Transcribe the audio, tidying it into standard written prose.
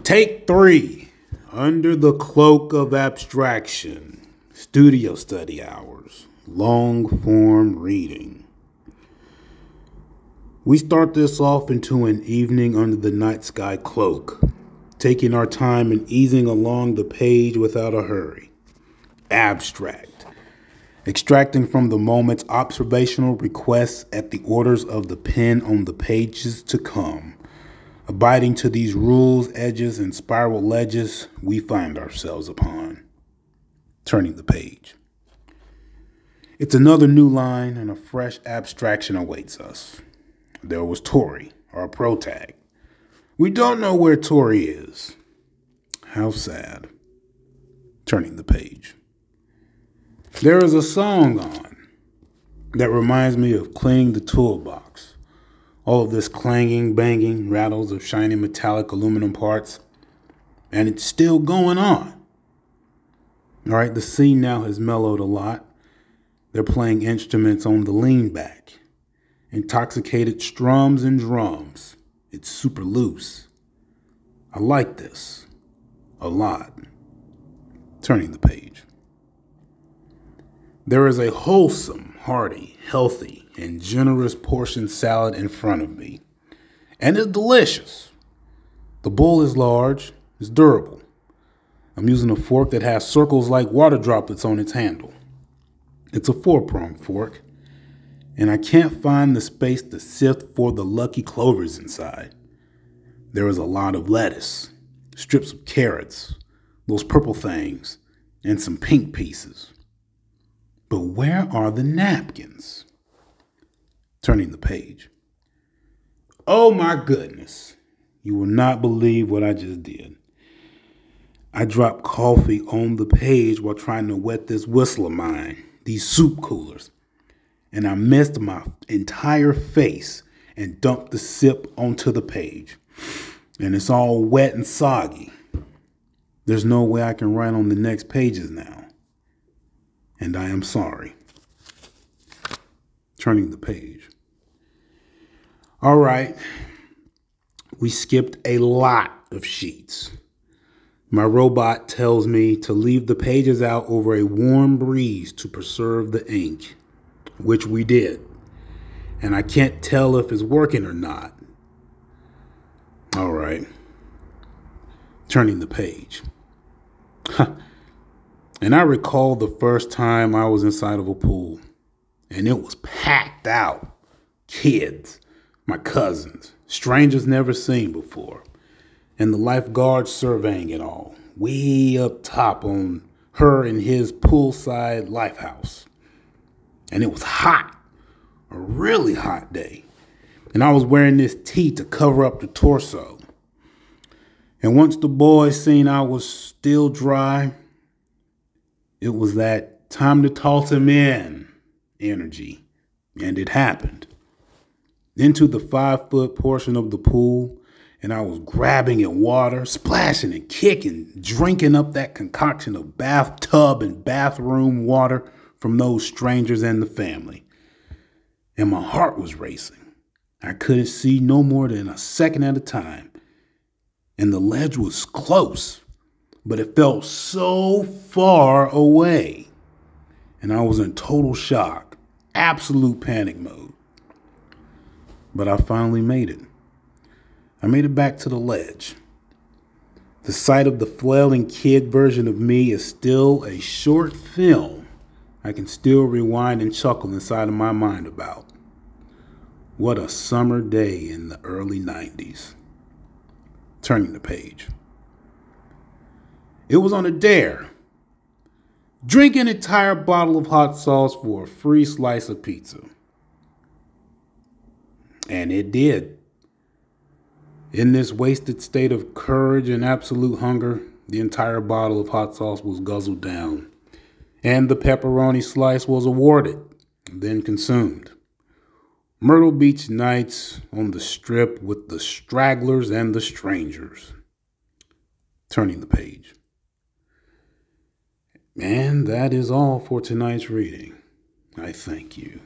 Take 3, Under the Cloak of Abstraction, StudioStudy hours, long-form reading. We start this off into an evening under the night sky cloak, taking our time and easing along the page without a hurry. Abstract, extracting from the moment's observational requests at the orders of the pen on the pages to come. Abiding to these rules, edges, and spiral ledges we find ourselves upon. Turning the page. It's another new line and a fresh abstraction awaits us. There was Tori, our protag. We don't know where Tori is. How sad. Turning the page. There is a song on that reminds me of cleaning the toolbox. All of this clanging, banging, rattles of shiny metallic aluminum parts, and it's still going on. All right, the scene now has mellowed a lot. They're playing instruments on the lean back. Intoxicated strums and drums. It's super loose. I like this a lot. Turning the page. There is a wholesome, hearty, healthy, and generous portion salad in front of me. And it's delicious. The bowl is large, it's durable. I'm using a fork that has circles like water droplets on its handle. It's a 4-pronged fork, and I can't find the space to sift for the lucky clovers inside. There is a lot of lettuce, strips of carrots, those purple things, and some pink pieces. But where are the napkins? Turning the page. Oh my goodness. You will not believe what I just did. I dropped coffee on the page while trying to wet this whistle of mine, these soup coolers. And I missed my entire face and dumped the sip onto the page. And it's all wet and soggy. There's no way I can write on the next pages now. And I am sorry. Turning the page. All right. We skipped a lot of sheets. My robot tells me to leave the pages out over a warm breeze to preserve the ink, which we did. And I can't tell if it's working or not. All right. Turning the page. And I recall the first time I was inside of a pool, and it was packed out. Kids, my cousins, strangers never seen before, and the lifeguards surveying it all, way up top on her and his poolside lifehouse. And it was hot, a really hot day, and I was wearing this tee to cover up the torso. And once the boys seen I was still dry, it was that time to toss him in energy, and it happened. Into the 5-foot portion of the pool, and I was grabbing at water, splashing and kicking, drinking up that concoction of bathtub and bathroom water from those strangers and the family. And my heart was racing. I couldn't see no more than a second at a time. And the ledge was close, but it felt so far away. And I was in total shock, absolute panic mode. But I finally made it. I made it back to the ledge. The sight of the flailing kid version of me is still a short film I can still rewind and chuckle inside of my mind about. What a summer day in the early 90s. Turning the page. It was on a dare. Drink an entire bottle of hot sauce for a free slice of pizza. And it did. In this wasted state of courage and absolute hunger, the entire bottle of hot sauce was guzzled down. And the pepperoni slice was awarded, then consumed. Myrtle Beach nights on the strip with the stragglers and the strangers. Turning the page. And that is all for tonight's reading. I thank you.